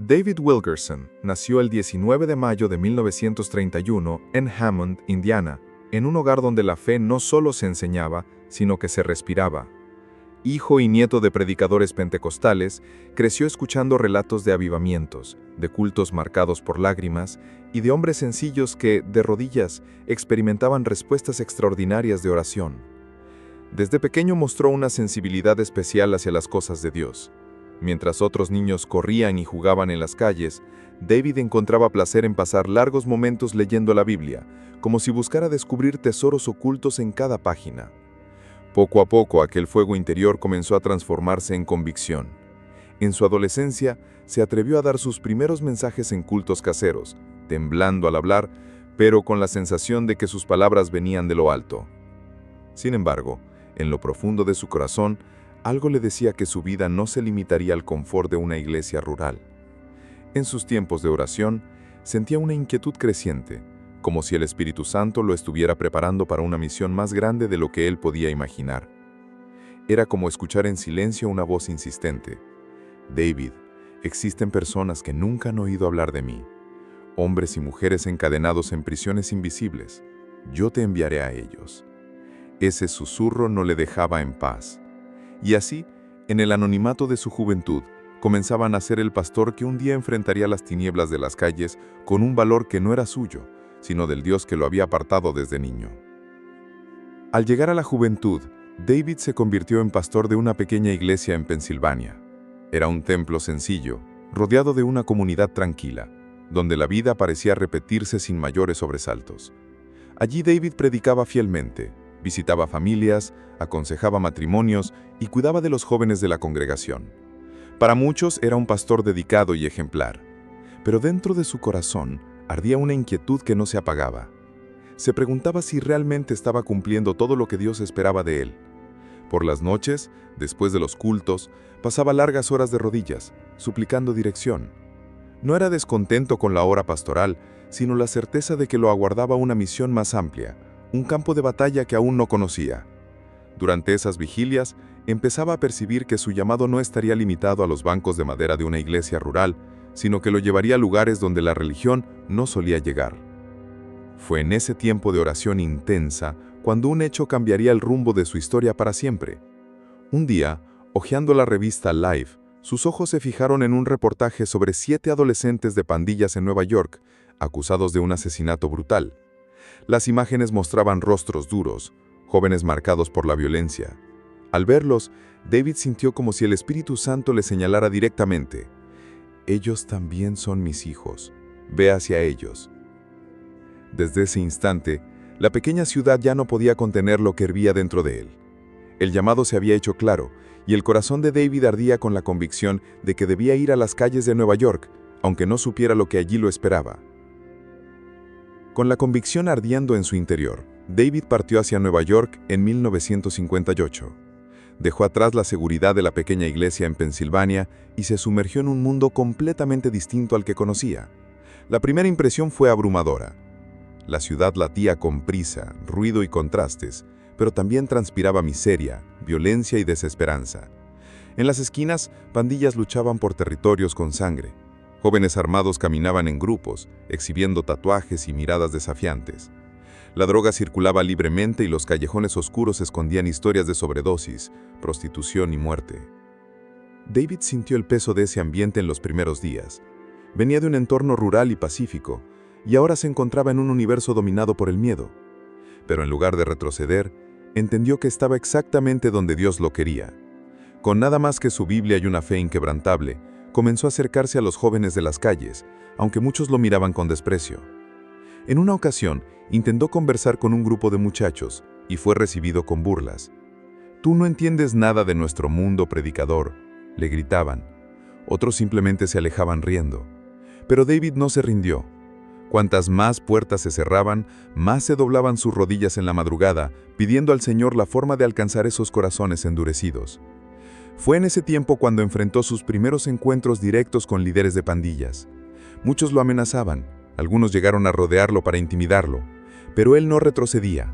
David Wilkerson nació el 19 de mayo de 1931 en Hammond, Indiana, en un hogar donde la fe no solo se enseñaba, sino que se respiraba. Hijo y nieto de predicadores pentecostales, creció escuchando relatos de avivamientos, de cultos marcados por lágrimas y de hombres sencillos que, de rodillas, experimentaban respuestas extraordinarias de oración. Desde pequeño mostró una sensibilidad especial hacia las cosas de Dios. Mientras otros niños corrían y jugaban en las calles, David encontraba placer en pasar largos momentos leyendo la Biblia, como si buscara descubrir tesoros ocultos en cada página. Poco a poco, aquel fuego interior comenzó a transformarse en convicción. En su adolescencia, se atrevió a dar sus primeros mensajes en cultos caseros, temblando al hablar, pero con la sensación de que sus palabras venían de lo alto. Sin embargo, en lo profundo de su corazón, algo le decía que su vida no se limitaría al confort de una iglesia rural. En sus tiempos de oración, sentía una inquietud creciente, como si el Espíritu Santo lo estuviera preparando para una misión más grande de lo que él podía imaginar. Era como escuchar en silencio una voz insistente. David, existen personas que nunca han oído hablar de mí, hombres y mujeres encadenados en prisiones invisibles. Yo te enviaré a ellos. Ese susurro no le dejaba en paz. Y así, en el anonimato de su juventud, comenzaba a nacer el pastor que un día enfrentaría las tinieblas de las calles con un valor que no era suyo, sino del Dios que lo había apartado desde niño. Al llegar a la juventud, David se convirtió en pastor de una pequeña iglesia en Pensilvania. Era un templo sencillo, rodeado de una comunidad tranquila, donde la vida parecía repetirse sin mayores sobresaltos. Allí David predicaba fielmente, visitaba familias, aconsejaba matrimonios y cuidaba de los jóvenes de la congregación. Para muchos era un pastor dedicado y ejemplar, pero dentro de su corazón ardía una inquietud que no se apagaba. Se preguntaba si realmente estaba cumpliendo todo lo que Dios esperaba de él. Por las noches, después de los cultos, pasaba largas horas de rodillas, suplicando dirección. No era descontento con la hora pastoral, sino la certeza de que lo aguardaba una misión más amplia, un campo de batalla que aún no conocía. Durante esas vigilias, empezaba a percibir que su llamado no estaría limitado a los bancos de madera de una iglesia rural, sino que lo llevaría a lugares donde la religión no solía llegar. Fue en ese tiempo de oración intensa cuando un hecho cambiaría el rumbo de su historia para siempre. Un día, hojeando la revista Life, sus ojos se fijaron en un reportaje sobre 7 adolescentes de pandillas en Nueva York, acusados de un asesinato brutal. Las imágenes mostraban rostros duros, jóvenes marcados por la violencia. Al verlos, David sintió como si el Espíritu Santo le señalara directamente: «Ellos también son mis hijos. Ve hacia ellos». Desde ese instante, la pequeña ciudad ya no podía contener lo que hervía dentro de él. El llamado se había hecho claro, y el corazón de David ardía con la convicción de que debía ir a las calles de Nueva York, aunque no supiera lo que allí lo esperaba. Con la convicción ardiendo en su interior, David partió hacia Nueva York en 1958. Dejó atrás la seguridad de la pequeña iglesia en Pensilvania y se sumergió en un mundo completamente distinto al que conocía. La primera impresión fue abrumadora. La ciudad latía con prisa, ruido y contrastes, pero también transpiraba miseria, violencia y desesperanza. En las esquinas, pandillas luchaban por territorios con sangre. Jóvenes armados caminaban en grupos, exhibiendo tatuajes y miradas desafiantes. La droga circulaba libremente y los callejones oscuros escondían historias de sobredosis, prostitución y muerte. David sintió el peso de ese ambiente en los primeros días. Venía de un entorno rural y pacífico, y ahora se encontraba en un universo dominado por el miedo. Pero en lugar de retroceder, entendió que estaba exactamente donde Dios lo quería. Con nada más que su Biblia y una fe inquebrantable, comenzó a acercarse a los jóvenes de las calles, aunque muchos lo miraban con desprecio. En una ocasión, intentó conversar con un grupo de muchachos y fue recibido con burlas. «Tú no entiendes nada de nuestro mundo, predicador», le gritaban. Otros simplemente se alejaban riendo. Pero David no se rindió. Cuantas más puertas se cerraban, más se doblaban sus rodillas en la madrugada, pidiendo al Señor la forma de alcanzar esos corazones endurecidos. Fue en ese tiempo cuando enfrentó sus primeros encuentros directos con líderes de pandillas. Muchos lo amenazaban, algunos llegaron a rodearlo para intimidarlo, pero él no retrocedía.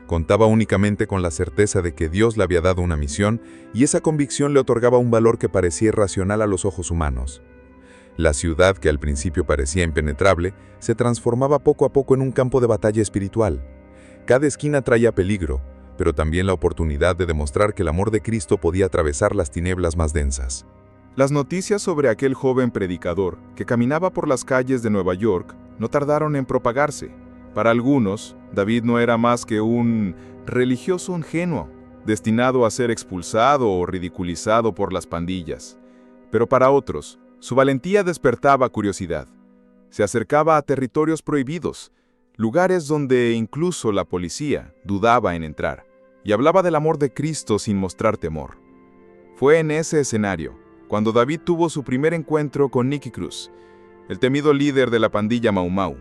Contaba únicamente con la certeza de que Dios le había dado una misión y esa convicción le otorgaba un valor que parecía irracional a los ojos humanos. La ciudad, que al principio parecía impenetrable, se transformaba poco a poco en un campo de batalla espiritual. Cada esquina traía peligro, pero también la oportunidad de demostrar que el amor de Cristo podía atravesar las tinieblas más densas. Las noticias sobre aquel joven predicador que caminaba por las calles de Nueva York no tardaron en propagarse. Para algunos, David no era más que un religioso ingenuo, destinado a ser expulsado o ridiculizado por las pandillas. Pero para otros, su valentía despertaba curiosidad. Se acercaba a territorios prohibidos, lugares donde incluso la policía dudaba en entrar, y hablaba del amor de Cristo sin mostrar temor. Fue en ese escenario cuando David tuvo su primer encuentro con Nicky Cruz, el temido líder de la pandilla Mau Mau.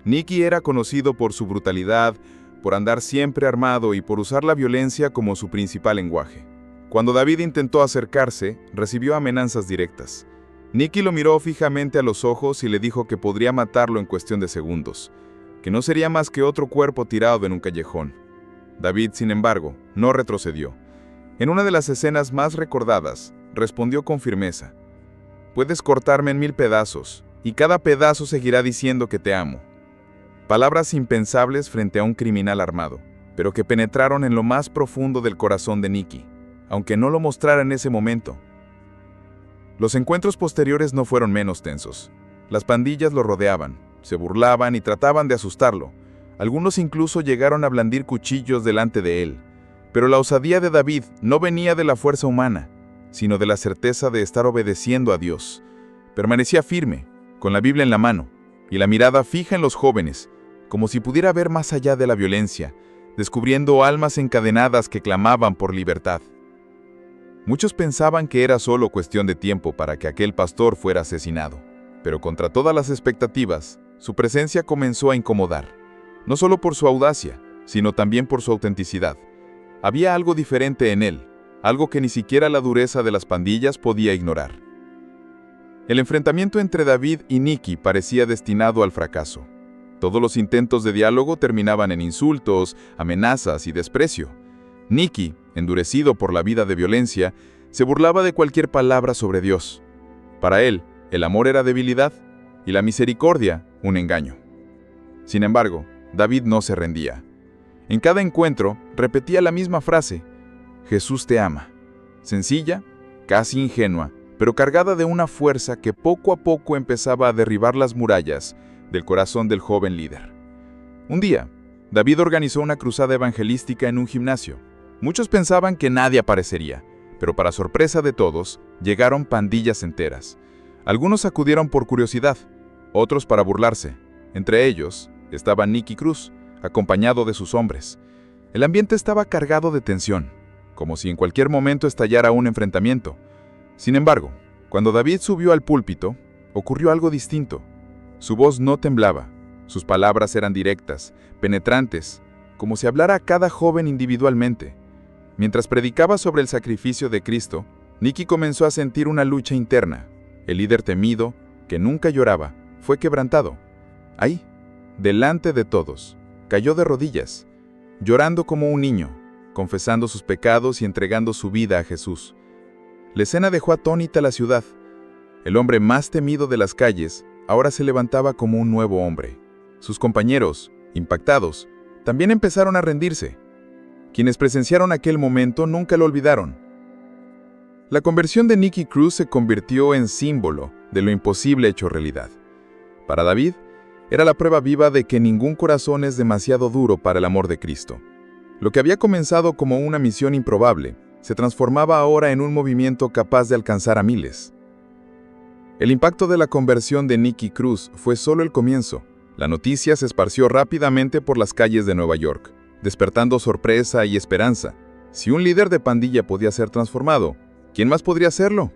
Nicky era conocido por su brutalidad, por andar siempre armado y por usar la violencia como su principal lenguaje. Cuando David intentó acercarse, recibió amenazas directas. Nicky lo miró fijamente a los ojos y le dijo que podría matarlo en cuestión de segundos, que no sería más que otro cuerpo tirado en un callejón. David, sin embargo, no retrocedió. En una de las escenas más recordadas, respondió con firmeza: «Puedes cortarme en 1000 pedazos, y cada pedazo seguirá diciendo que te amo». Palabras impensables frente a un criminal armado, pero que penetraron en lo más profundo del corazón de Nicky, aunque no lo mostrara en ese momento. Los encuentros posteriores no fueron menos tensos. Las pandillas lo rodeaban, se burlaban y trataban de asustarlo. Algunos incluso llegaron a blandir cuchillos delante de él. Pero la osadía de David no venía de la fuerza humana, sino de la certeza de estar obedeciendo a Dios. Permanecía firme, con la Biblia en la mano, y la mirada fija en los jóvenes, como si pudiera ver más allá de la violencia, descubriendo almas encadenadas que clamaban por libertad. Muchos pensaban que era solo cuestión de tiempo para que aquel pastor fuera asesinado, pero contra todas las expectativas, su presencia comenzó a incomodar, no solo por su audacia, sino también por su autenticidad. Había algo diferente en él, algo que ni siquiera la dureza de las pandillas podía ignorar. El enfrentamiento entre David y Nicky parecía destinado al fracaso. Todos los intentos de diálogo terminaban en insultos, amenazas y desprecio. Nicky, endurecido por la vida de violencia, se burlaba de cualquier palabra sobre Dios. Para él, el amor era debilidad y la misericordia un engaño. Sin embargo, David no se rendía. En cada encuentro repetía la misma frase: «Jesús te ama». Sencilla, casi ingenua, pero cargada de una fuerza que poco a poco empezaba a derribar las murallas del corazón del joven líder. Un día, David organizó una cruzada evangelística en un gimnasio. Muchos pensaban que nadie aparecería, pero para sorpresa de todos, llegaron pandillas enteras. Algunos acudieron por curiosidad, otros para burlarse. Entre ellos estaba Nicky Cruz, acompañado de sus hombres. El ambiente estaba cargado de tensión, como si en cualquier momento estallara un enfrentamiento. Sin embargo, cuando David subió al púlpito, ocurrió algo distinto. Su voz no temblaba, sus palabras eran directas, penetrantes, como si hablara a cada joven individualmente. Mientras predicaba sobre el sacrificio de Cristo, Nicky comenzó a sentir una lucha interna. El líder temido, que nunca lloraba, fue quebrantado. Ahí, delante de todos, cayó de rodillas, llorando como un niño, confesando sus pecados y entregando su vida a Jesús. La escena dejó atónita a la ciudad. El hombre más temido de las calles ahora se levantaba como un nuevo hombre. Sus compañeros, impactados, también empezaron a rendirse. Quienes presenciaron aquel momento nunca lo olvidaron. La conversión de Nicky Cruz se convirtió en símbolo de lo imposible hecho realidad. Para David, era la prueba viva de que ningún corazón es demasiado duro para el amor de Cristo. Lo que había comenzado como una misión improbable, se transformaba ahora en un movimiento capaz de alcanzar a miles. El impacto de la conversión de Nicky Cruz fue solo el comienzo. La noticia se esparció rápidamente por las calles de Nueva York, despertando sorpresa y esperanza. Si un líder de pandilla podía ser transformado, ¿quién más podría hacerlo?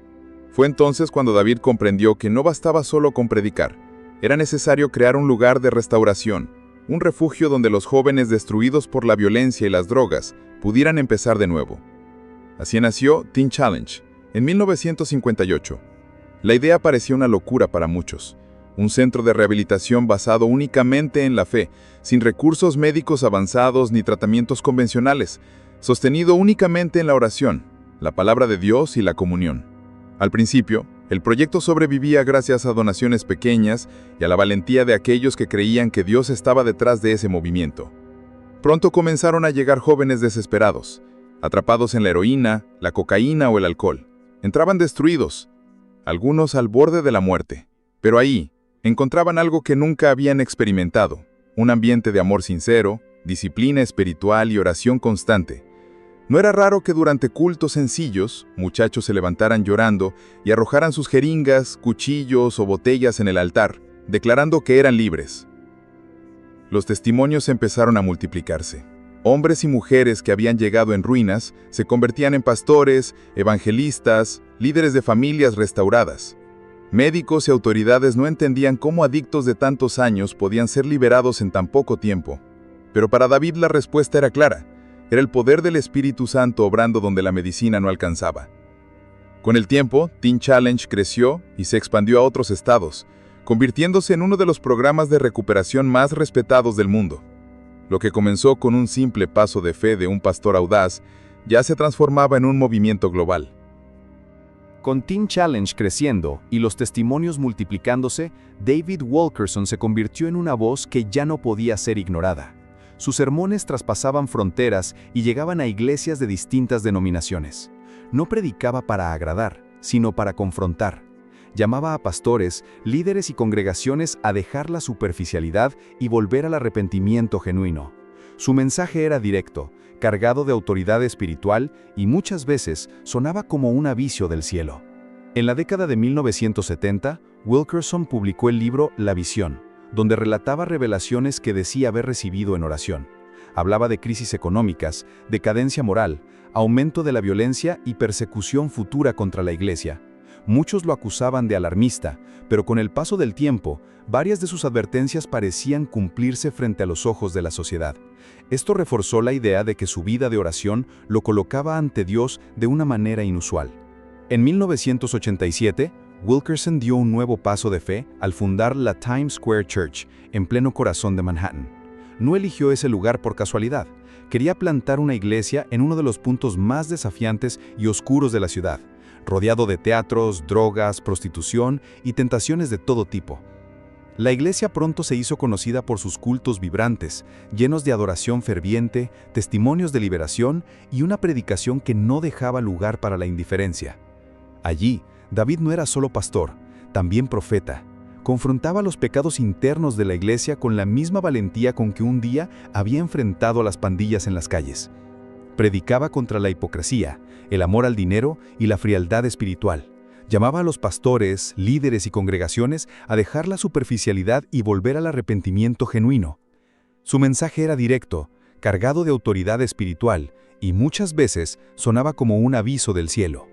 Fue entonces cuando David comprendió que no bastaba solo con predicar. Era necesario crear un lugar de restauración, un refugio donde los jóvenes destruidos por la violencia y las drogas pudieran empezar de nuevo. Así nació Teen Challenge, en 1958. La idea parecía una locura para muchos. Un centro de rehabilitación basado únicamente en la fe, sin recursos médicos avanzados ni tratamientos convencionales, sostenido únicamente en la oración, la palabra de Dios y la comunión. Al principio, El proyecto sobrevivía gracias a donaciones pequeñas y a la valentía de aquellos que creían que Dios estaba detrás de ese movimiento. Pronto comenzaron a llegar jóvenes desesperados, atrapados en la heroína, la cocaína o el alcohol. Entraban destruidos, algunos al borde de la muerte. Pero ahí encontraban algo que nunca habían experimentado: un ambiente de amor sincero, disciplina espiritual y oración constante. No era raro que durante cultos sencillos, muchachos se levantaran llorando y arrojaran sus jeringas, cuchillos o botellas en el altar, declarando que eran libres. Los testimonios empezaron a multiplicarse. Hombres y mujeres que habían llegado en ruinas se convertían en pastores, evangelistas, líderes de familias restauradas. Médicos y autoridades no entendían cómo adictos de tantos años podían ser liberados en tan poco tiempo. Pero para David la respuesta era clara: era el poder del Espíritu Santo obrando donde la medicina no alcanzaba. Con el tiempo, Teen Challenge creció y se expandió a otros estados, convirtiéndose en uno de los programas de recuperación más respetados del mundo. Lo que comenzó con un simple paso de fe de un pastor audaz, ya se transformaba en un movimiento global. Con Teen Challenge creciendo y los testimonios multiplicándose, David Wilkerson se convirtió en una voz que ya no podía ser ignorada. Sus sermones traspasaban fronteras y llegaban a iglesias de distintas denominaciones. No predicaba para agradar, sino para confrontar. Llamaba a pastores, líderes y congregaciones a dejar la superficialidad y volver al arrepentimiento genuino. Su mensaje era directo, cargado de autoridad espiritual y muchas veces sonaba como un aviso del cielo. En la década de 1970, Wilkerson publicó el libro La Visión, donde relataba revelaciones que decía haber recibido en oración. Hablaba de crisis económicas, decadencia moral, aumento de la violencia y persecución futura contra la iglesia. Muchos lo acusaban de alarmista, pero con el paso del tiempo, varias de sus advertencias parecían cumplirse frente a los ojos de la sociedad. Esto reforzó la idea de que su vida de oración lo colocaba ante Dios de una manera inusual. En 1987, Wilkerson dio un nuevo paso de fe al fundar la Times Square Church, en pleno corazón de Manhattan. No eligió ese lugar por casualidad. Quería plantar una iglesia en uno de los puntos más desafiantes y oscuros de la ciudad, rodeado de teatros, drogas, prostitución y tentaciones de todo tipo. La iglesia pronto se hizo conocida por sus cultos vibrantes, llenos de adoración ferviente, testimonios de liberación y una predicación que no dejaba lugar para la indiferencia. Allí, David no era solo pastor, también profeta. Confrontaba los pecados internos de la iglesia con la misma valentía con que un día había enfrentado a las pandillas en las calles. Predicaba contra la hipocresía, el amor al dinero y la frialdad espiritual. Llamaba a los pastores, líderes y congregaciones a dejar la superficialidad y volver al arrepentimiento genuino. Su mensaje era directo, cargado de autoridad espiritual, y muchas veces sonaba como un aviso del cielo.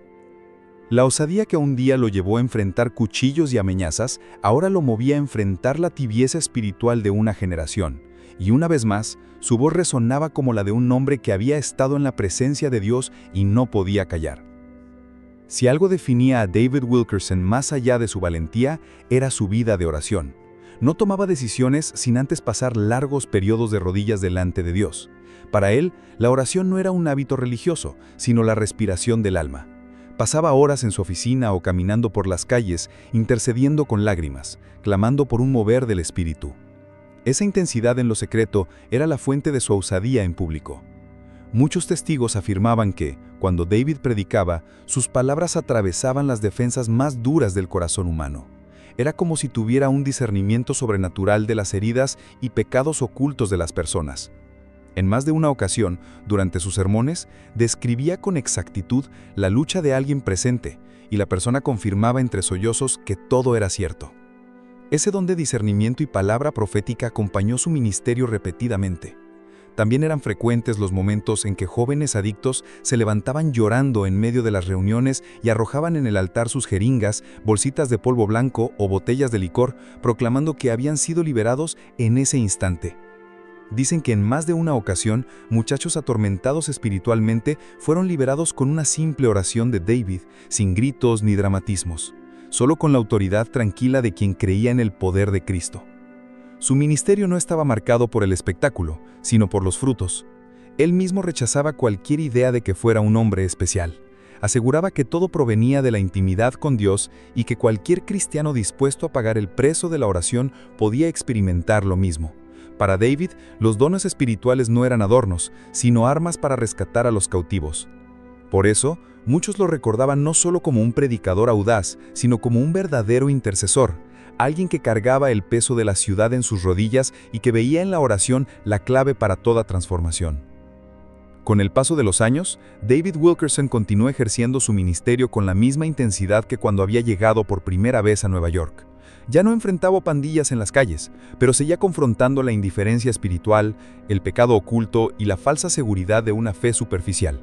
La osadía que un día lo llevó a enfrentar cuchillos y amenazas, ahora lo movía a enfrentar la tibieza espiritual de una generación. Y una vez más, su voz resonaba como la de un hombre que había estado en la presencia de Dios y no podía callar. Si algo definía a David Wilkerson más allá de su valentía, era su vida de oración. No tomaba decisiones sin antes pasar largos periodos de rodillas delante de Dios. Para él, la oración no era un hábito religioso, sino la respiración del alma. Pasaba horas en su oficina o caminando por las calles, intercediendo con lágrimas, clamando por un mover del espíritu. Esa intensidad en lo secreto era la fuente de su osadía en público. Muchos testigos afirmaban que, cuando David predicaba, sus palabras atravesaban las defensas más duras del corazón humano. Era como si tuviera un discernimiento sobrenatural de las heridas y pecados ocultos de las personas. En más de una ocasión, durante sus sermones, describía con exactitud la lucha de alguien presente, y la persona confirmaba entre sollozos que todo era cierto. Ese don de discernimiento y palabra profética acompañó su ministerio repetidamente. También eran frecuentes los momentos en que jóvenes adictos se levantaban llorando en medio de las reuniones y arrojaban en el altar sus jeringas, bolsitas de polvo blanco o botellas de licor, proclamando que habían sido liberados en ese instante. Dicen que en más de una ocasión, muchachos atormentados espiritualmente fueron liberados con una simple oración de David, sin gritos ni dramatismos, solo con la autoridad tranquila de quien creía en el poder de Cristo. Su ministerio no estaba marcado por el espectáculo, sino por los frutos. Él mismo rechazaba cualquier idea de que fuera un hombre especial. Aseguraba que todo provenía de la intimidad con Dios y que cualquier cristiano dispuesto a pagar el precio de la oración podía experimentar lo mismo. Para David, los dones espirituales no eran adornos, sino armas para rescatar a los cautivos. Por eso, muchos lo recordaban no solo como un predicador audaz, sino como un verdadero intercesor, alguien que cargaba el peso de la ciudad en sus rodillas y que veía en la oración la clave para toda transformación. Con el paso de los años, David Wilkerson continuó ejerciendo su ministerio con la misma intensidad que cuando había llegado por primera vez a Nueva York. Ya no enfrentaba pandillas en las calles, pero seguía confrontando la indiferencia espiritual, el pecado oculto y la falsa seguridad de una fe superficial.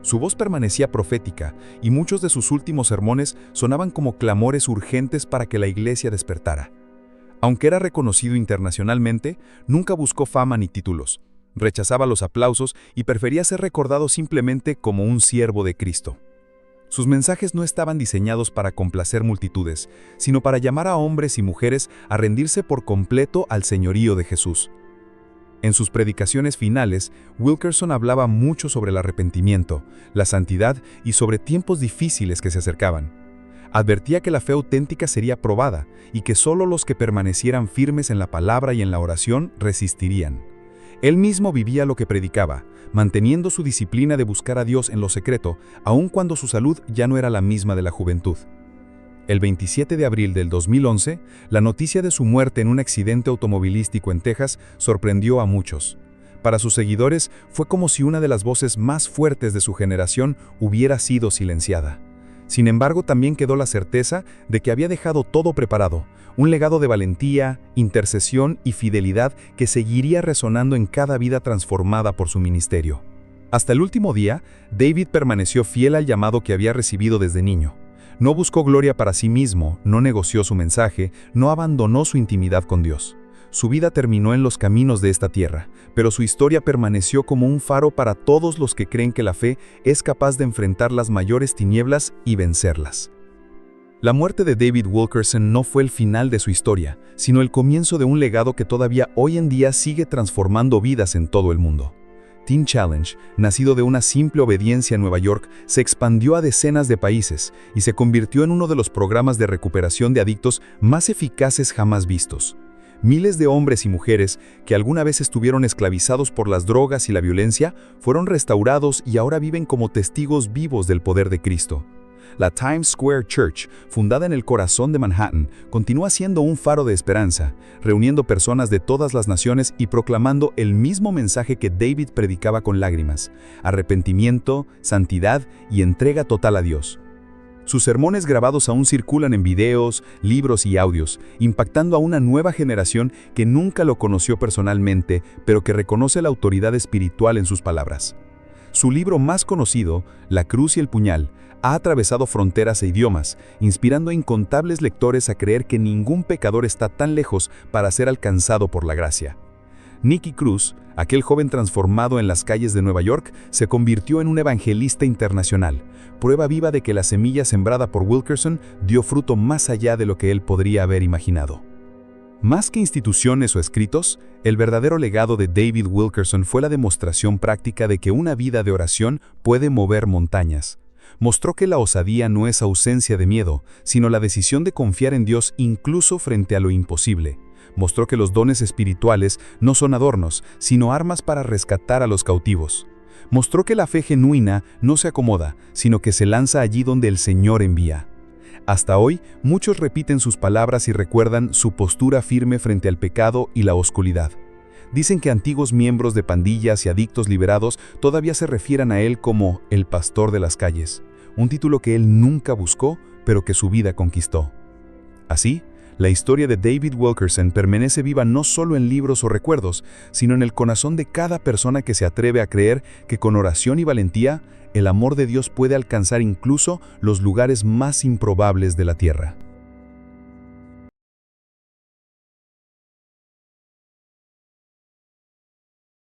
Su voz permanecía profética y muchos de sus últimos sermones sonaban como clamores urgentes para que la iglesia despertara. Aunque era reconocido internacionalmente, nunca buscó fama ni títulos. Rechazaba los aplausos y prefería ser recordado simplemente como un siervo de Cristo. Sus mensajes no estaban diseñados para complacer multitudes, sino para llamar a hombres y mujeres a rendirse por completo al señorío de Jesús. En sus predicaciones finales, Wilkerson hablaba mucho sobre el arrepentimiento, la santidad y sobre tiempos difíciles que se acercaban. Advertía que la fe auténtica sería probada y que solo los que permanecieran firmes en la palabra y en la oración resistirían. Él mismo vivía lo que predicaba, manteniendo su disciplina de buscar a Dios en lo secreto, aun cuando su salud ya no era la misma de la juventud. El 27 de abril del 2011, la noticia de su muerte en un accidente automovilístico en Texas sorprendió a muchos. Para sus seguidores, fue como si una de las voces más fuertes de su generación hubiera sido silenciada. Sin embargo, también quedó la certeza de que había dejado todo preparado, un legado de valentía, intercesión y fidelidad que seguiría resonando en cada vida transformada por su ministerio. Hasta el último día, David permaneció fiel al llamado que había recibido desde niño. No buscó gloria para sí mismo, no negoció su mensaje, no abandonó su intimidad con Dios. Su vida terminó en los caminos de esta tierra, pero su historia permaneció como un faro para todos los que creen que la fe es capaz de enfrentar las mayores tinieblas y vencerlas. La muerte de David Wilkerson no fue el final de su historia, sino el comienzo de un legado que todavía hoy en día sigue transformando vidas en todo el mundo. Teen Challenge, nacido de una simple obediencia en Nueva York, se expandió a decenas de países y se convirtió en uno de los programas de recuperación de adictos más eficaces jamás vistos. Miles de hombres y mujeres que alguna vez estuvieron esclavizados por las drogas y la violencia fueron restaurados y ahora viven como testigos vivos del poder de Cristo. La Times Square Church, fundada en el corazón de Manhattan, continúa siendo un faro de esperanza, reuniendo personas de todas las naciones y proclamando el mismo mensaje que David predicaba con lágrimas: arrepentimiento, santidad y entrega total a Dios. Sus sermones grabados aún circulan en videos, libros y audios, impactando a una nueva generación que nunca lo conoció personalmente, pero que reconoce la autoridad espiritual en sus palabras. Su libro más conocido, La Cruz y el Puñal, ha atravesado fronteras e idiomas, inspirando a incontables lectores a creer que ningún pecador está tan lejos para ser alcanzado por la gracia. Nicky Cruz, aquel joven transformado en las calles de Nueva York, se convirtió en un evangelista internacional, prueba viva de que la semilla sembrada por Wilkerson dio fruto más allá de lo que él podría haber imaginado. Más que instituciones o escritos, el verdadero legado de David Wilkerson fue la demostración práctica de que una vida de oración puede mover montañas. Mostró que la osadía no es ausencia de miedo, sino la decisión de confiar en Dios incluso frente a lo imposible. Mostró que los dones espirituales no son adornos, sino armas para rescatar a los cautivos. Mostró que la fe genuina no se acomoda, sino que se lanza allí donde el Señor envía. Hasta hoy, muchos repiten sus palabras y recuerdan su postura firme frente al pecado y la oscuridad. Dicen que antiguos miembros de pandillas y adictos liberados todavía se refieren a él como el pastor de las calles, un título que él nunca buscó, pero que su vida conquistó. Así, la historia de David Wilkerson permanece viva no solo en libros o recuerdos, sino en el corazón de cada persona que se atreve a creer que con oración y valentía, el amor de Dios puede alcanzar incluso los lugares más improbables de la tierra.